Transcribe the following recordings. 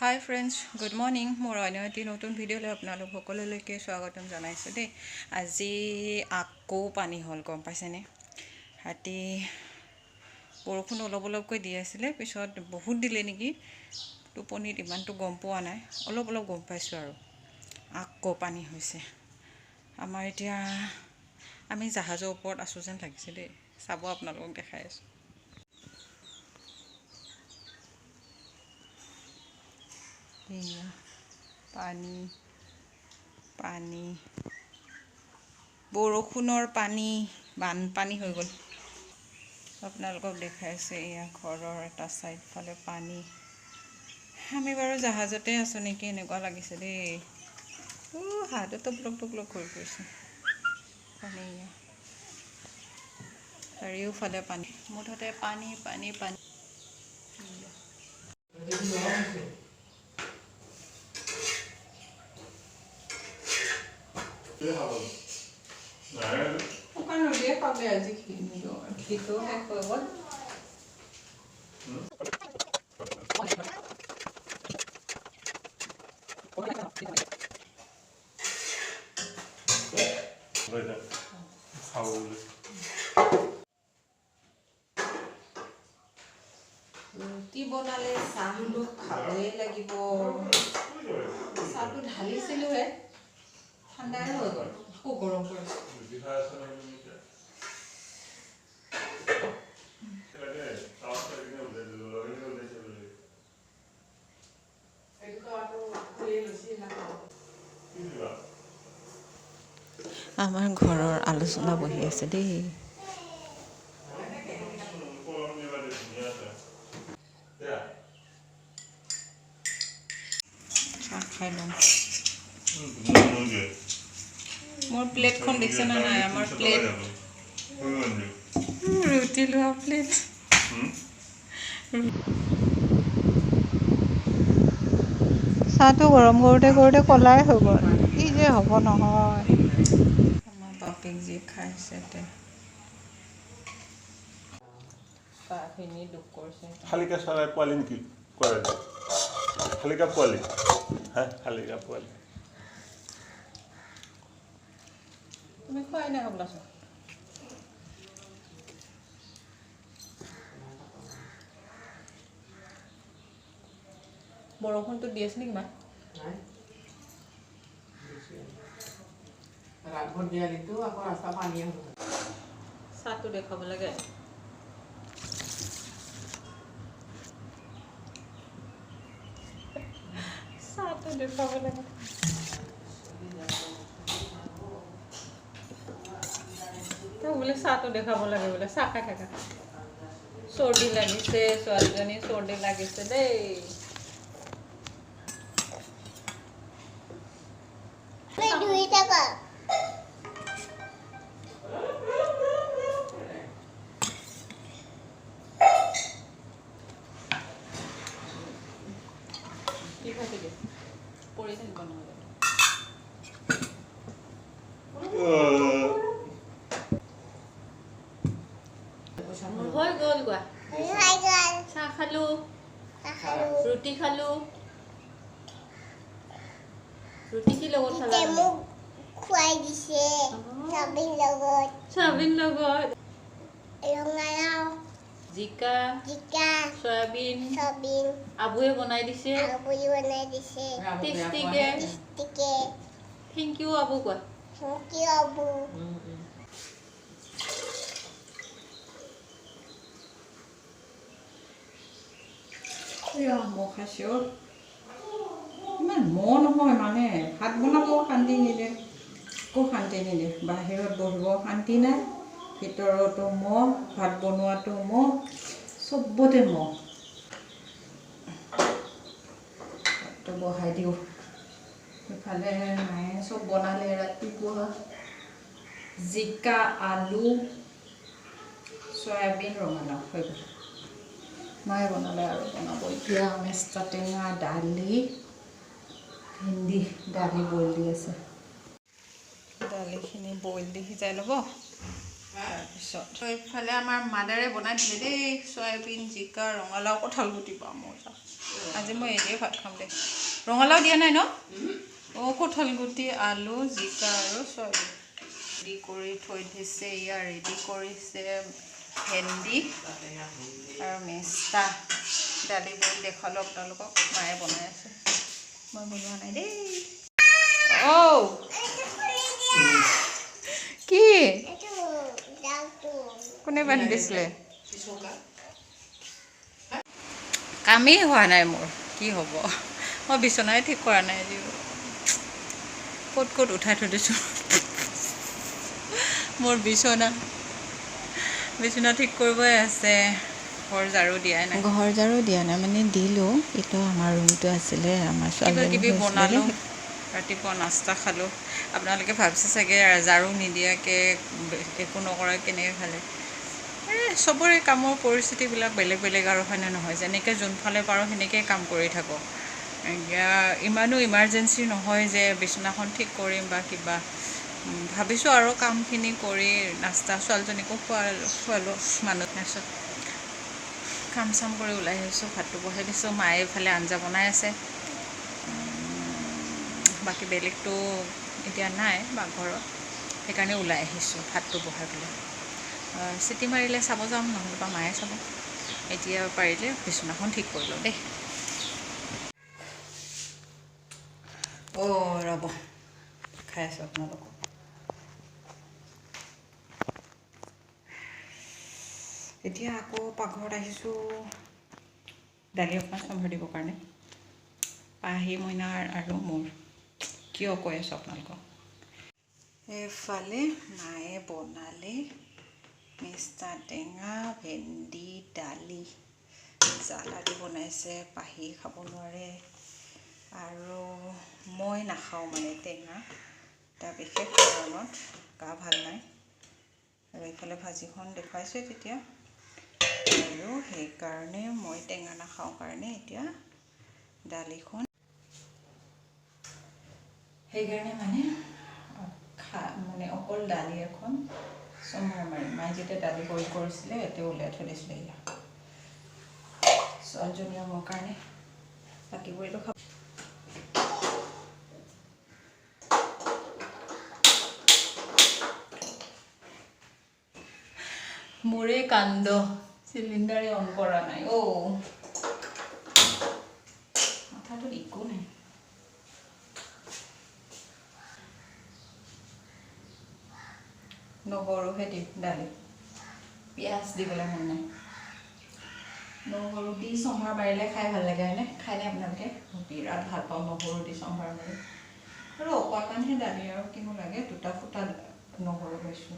হাই friends, good morning. মোৰ অন্য এটি নতুন ভিডিঅ'লৈ আপোনালোক সকলোলৈকে স্বাগতম জনাইছোঁ দেই। আজি আকৌ পানী হ'ল, গম পাইছেনে? ৰাতি বৰষুণ অলপ অলপকৈ দি আছিলে, পিছত বহুত দিলে নেকি, টোপনিত ইমানটো গম পোৱা নাই, অলপ অলপ গম পাইছোঁ আৰু আকৌ পানী হৈছে। আমাৰ এতিয়া আমি জাহাজৰ ওপৰত আছোঁ যেন লাগিছে দেই। চাব, আপোনালোকক দেখাই আছোঁ। এয়া পানী পানী বৰষুণৰ পানী, বানপানী হৈ গ'ল। আপোনালোকক দেখাইছোঁ, এয়া ঘৰৰ এটা চাইডফালে পানী। আমি বাৰু জাহাজতে আছোঁ নেকি, এনেকুৱা লাগিছে দেই। হাতটো টুপলক টুপলক কৰি পৰিছে পানী। চাৰিওফালে পানী, মুঠতে পানী পানী পানী। শুকান নদীয়ে পালে আজি ঘিটো শেষ হৈ গ'ল। ৰুটি বনালে চাহটো খাবই লাগিব। চাহটো ঢালিছিলোঁহে, ঠাণ্ডাই হৈ গ'ল, আকৌ গৰম কৰিছোঁ। আমাৰ ঘৰৰ আলোচনা বহি আছে দেই। চাহ খাই লওঁ। মোৰ প্লেটখন দেখিছে নে নাই? আমাৰ প্লেট, ৰুটি লোৱা প্লেট। চাহটো গৰম কৰোঁতে কৰোঁতে ক'লাই হৈ গ'ল। কি যে হ'ব নহয়। আমাৰ বাপেক যি খাইছে তে চাহখিনি দুখ কৰিছে। শালিকা চৰাই পোৱালি নেকি? কৰে শালিকা পোৱালি, শালিকা পোৱালি। তুমি খোৱাই নাই হ'বলাচোন। বৰষুণটো দি আছে নেকি মা? চাহটো দেখাব লাগে। চাহটো দেখাব লাগে। বোলে চাহটো দেখাব লাগে, বোলে চাহ খাই থাকা। চৰ্দি লাগিছে, ছোৱালীজনী চৰ্দি লাগিছে দেই। কি খাই থাকে? পৰি থাকিব নহ'লে। হৈ গ'ল কোৱা। চাহ খালোঁ, ৰুটি খালোঁ। ৰুটি কি লগত খালা? মোক খুৱাই দিছে চয়াবিন লগত, ৰঙালাও, জিকা, চয়াবিন আবুৱে বনাই দিছে। টেষ্টিকে। থেংক ইউ আবু কোৱা। মহ খাইছে। ইমান মহ নহয়, মানে ভাত বনাব শান্তি নিদিয়ে, একো শান্তি নিদিয়ে। বাহিৰত বহিব শান্তি নাই, ভিতৰতো মহ, ভাত বনোৱাটো মহ, চবতে মহ। ভাতটো বহাই দিওঁ। ইফালে মায়ে চব বনালে ৰাতিপুৱা। জিকা, আলু, চয়াবিন, ৰঙালাও হৈ গ'ল। মায়ে বনালে আৰু বনাব এতিয়া। মেষ্টা টেঙা, দালি, ভেন্দি, দালি বইল দি আছে। দালিখিনি বইল দি সিজাই ল'ব। তাৰপিছত এইফালে আমাৰ মাদাৰে বনাই দিলে দেই, চয়াবিন, জিকা, ৰঙালাও, কঁঠাল গুটি পাওঁ মজা। আজি মই এদিয়ে ভাত খাম দে ৰঙালাও দিয়া নাই ন কঁঠাল গুটি আলু জিকা আৰু চয়াবিন ৰেডি কৰি থৈ দিছে ইয়াৰ ৰেডি কৰিছে ভেন্দি আৰু মেষ্টা দালি বইল দেখালোঁ আপোনালোকক মায়ে বনাই আছে মই বনোৱা নাই দেই কি কোনে বান্ধি দিছিলে কামেই হোৱা নাই মোৰ কি হ'ব মই বিচনাই ঠিক কৰা নাই আজি ক'ত ক'ত উঠাই থৈ দিছোঁ মোৰ বিচনা ঠিক কৰিবই আছে ঘৰ ঝাৰু দিয়া নাই মানে দিলোঁ এইটো আমাৰ ৰুমটো আছিলে আমাৰ কিবা কিবি বনালোঁ ৰাতিপুৱা নাস্তা খালোঁ আপোনালোকে ভাবিছে চাগে ঝাৰু নিদিয়াকৈ একো নকৰাকৈ কেনেকৈ খালে চবৰে কামৰ পৰিস্থিতিবিলাক বেলেগ বেলেগ আৰু হয়নে নহয় যেনেকৈ যোনফালে পাৰোঁ সেনেকৈ কাম কৰি থাকোঁ এতিয়া ইমানো ইমাৰ্জেঞ্চি নহয় যে বিচনাখন ঠিক কৰিম বা কিবা ভাবিছোঁ আৰু কামখিনি কৰি নাস্তা ছোৱালীজনীকো খোৱালোঁ মানুহ তাৰপিছত কাম চাম কৰি ওলাই আহিছোঁ ভাতটো বহাই দিছোঁ মায়ে এইফালে আঞ্জা বনাই আছে বাকী বেলেগটো এতিয়া নাই পাকঘৰত সেইকাৰণে ওলাই আহিছোঁ ভাতটো বহাই পেলাই চিটি মাৰিলে চাব যাম নহ'লে বা মায়ে চাব এতিয়া পাৰিলে বিচনাখন ঠিক কৰি লওঁ দেই ৰ'ব খাই আছোঁ আপোনালোকক এতিয়া আকৌ পাকঘৰত আহিছোঁ দালি অকণমান চম্ভাৰ দিবৰ কাৰণে পাহি মইনাৰ আৰু মোৰ কিয় কৈ আছোঁ আপোনালোকক এইফালে মায়ে বনালে মেষ্টা টেঙা ভেন্দি দালি জ্বালা দি বনাইছে পাহি খাব নোৱাৰে আৰু মই নাখাওঁ মানে টেঙা এটা বিশেষ কাৰণত গা ভাল নাই আৰু এইফালে ভাজিখন দেখুৱাইছোঁ তেতিয়া আৰু সেইকাৰণে মই টেঙা নাখাওঁ কাৰণে এতিয়া দালিখন সেইকাৰণে মানে অকল দালি এখন চম্ভাৰ মাৰিম মায়ে যেতিয়া দালি বইল কৰিছিলে এতিয়া উলিয়াই থৈ দিছিলে এয়া ছোৱালীজনীয়ে মোৰ কাৰণে বাকীবোৰেতো খাব মোৰে কাণ্ড চিলিণ্ডাৰে অন কৰা নাই মাথাটোত একো নাই নহৰুহে দিম দালি পিঁয়াজ দিবলৈ মন নাই নহৰু দি চম্ভাৰ মাৰিলে খাই ভাল লাগে হয়নে খায়নে আপোনালোকে বিৰাট ভাল পাওঁ নহৰু দি চম্ভাৰ মাৰি আৰু অকণমানহে দালি আৰু কিনো লাগে দুটা ফুটা নহৰু লৈছোঁ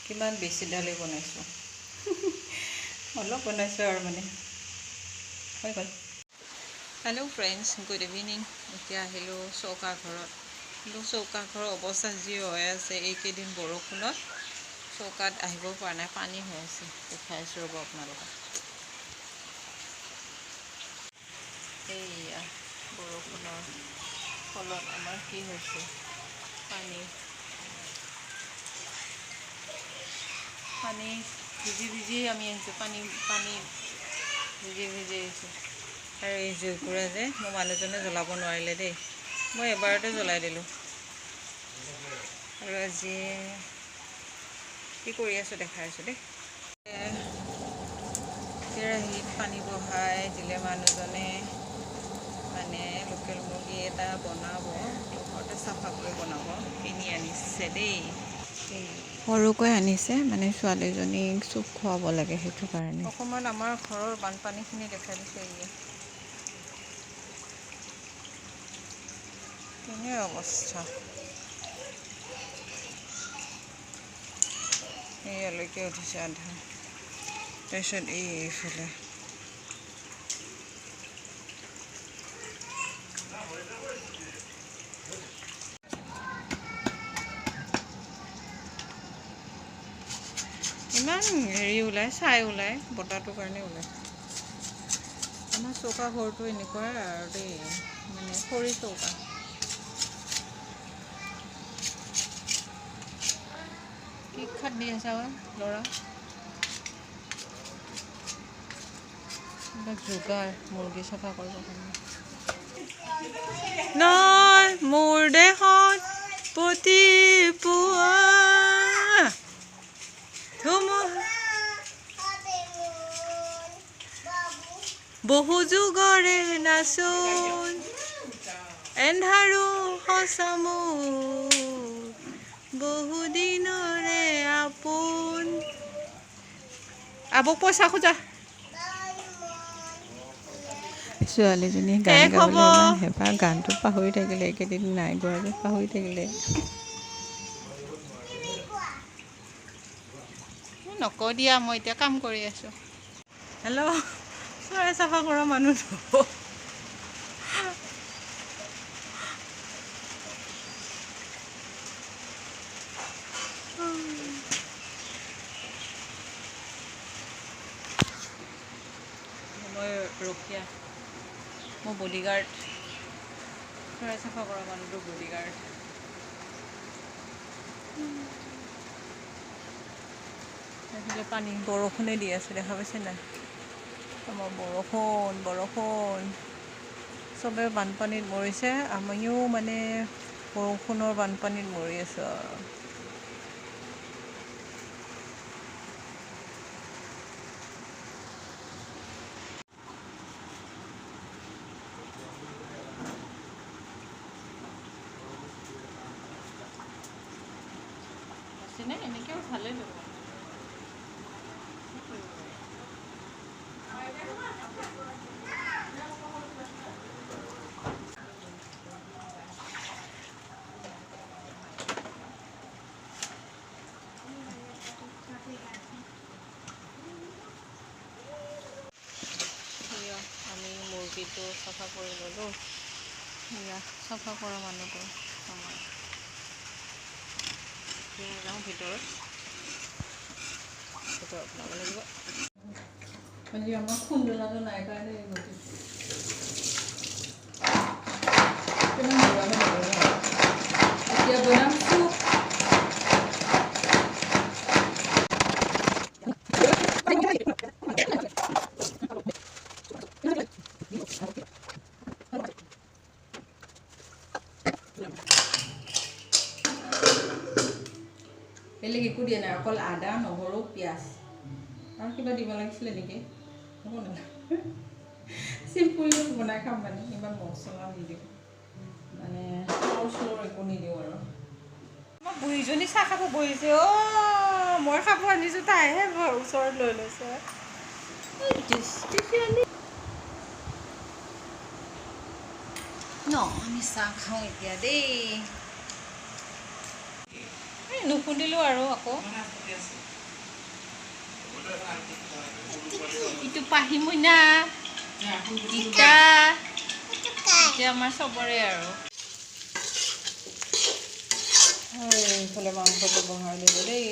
কিমান বেছি দালি বনাইছোঁ অলপ বনাইছোঁ আৰু মানে হৈ গ'ল হেল্ল' ফ্ৰেণ্ডছ গুড ইভিনিং এতিয়া আহিলোঁ চৌকা ঘৰত কিন্তু চৌকা ঘৰৰ অৱস্থা যি হৈ আছে এইকেইদিন বৰষুণত চৌকাত আহিব পৰা নাই পানী হৈ আছে দেখাইছোঁ ৰ'ব আপোনালোকক এইয়া বৰষুণৰ ফলত আমাৰ কি হৈছে পানী ভিজি আমি আহিছোঁ পানী ভিজি আহিছোঁ আৰু এই জুইকুৰা যে মোৰ মানুহজনে জ্বলাব নোৱাৰিলে দেই মই এবাৰতে জ্বলাই দিলোঁ আৰু আজি কি কৰি আছোঁ দেখাই আছোঁ দেই কেৰাহীত পানী বহাই দিলে মানুহজনে মানে লোকেল মুৰ্গী এটা বনাব ঘৰতে চাফা কৰি বনাব কিনি আনিছে দেই সৰুকৈ আনিছে মানে ছোৱালীজনীক চুপ খুৱাব লাগে সেইটো কাৰণে অকণমান আমাৰ ঘৰৰ বানপানীখিনি দেখাই দিছে কেনে অৱস্থা ইয়ালৈকে উঠিছে আধা তাৰপিছত এইফালে ইমান হেৰি ওলায় ছাই ওলায় বতাহটোৰ কাৰণে ওলায় আমাৰ চৌকা ঘৰটো এনেকুৱাই আৰু দেই মানে খৰি চৌকা কি খাত দি আছা ল'ৰা এইবিলাক যোগাৰ মুৰ্গী চাফা কৰিব কাৰণে নয় মোৰ দেহত প্ৰতি পুৱা বহু যুগৰে নাচোন এন্ধাৰো সঁচামো বহু দিনৰে আপোন আবক পইচা খোজা ছোৱালীজনী গান গাবলৈ হেঁপাহ গানটো পাহৰি থাকিলে এইকেইদিন নাই গোৱা যে পাহৰি থাকিলে নকওঁ দিয়া মই এতিয়া কাম কৰি আছোঁ হেল্ল' চৰাই চাফা কৰা মানুহ মই ৰখীয়া মোৰ বডিগাৰ্ড চৰাই চাফা কৰা মানুহটো বডিগাৰ্ড সেইফালে পানী বৰষুণে দি আছে দেখা পাইছে নাই আমাৰ বৰষুণ চবে বানপানীত মৰিছে আমিও মানে বৰষুণৰ বানপানীত মৰি আছোঁ আৰু এনেকেও ভালেই ল'ব আমি মুৰ্গীটো চাফা কৰি ল'লোঁ এয়া চাফা কৰা মানুহটো আমাৰ যাওঁ ভিতৰত ওলাব লাগিব মানে আমাৰ খুন্দনাটো নাই কাৰণে এতিয়া বনাম চুপ বেলেগ একো দিয়া নাই অকল আদা নহৰু পিঁয়াজ আৰু কিবা দিব লাগিছিলে নেকি হ'ব নালাগে চিম্পুল বনাই খাম মানে ইমান মছলা নিদিওঁ মানে চোৰ একো নিদিওঁ আৰু মই বুঢ়ীজনী চাহ খাব বহিছে মই খাব আনিছোঁ তাইহে ওচৰত লৈ লৈছে আমি চাহ খাওঁ এতিয়া দেই নুখুন্দিলোঁ আৰু আকৌ ইটো পাহি মইনা গীতা এতিয়া আমাৰ চবৰে আৰু এইফালে মাংসটো বহাই দিব দেই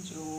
জোল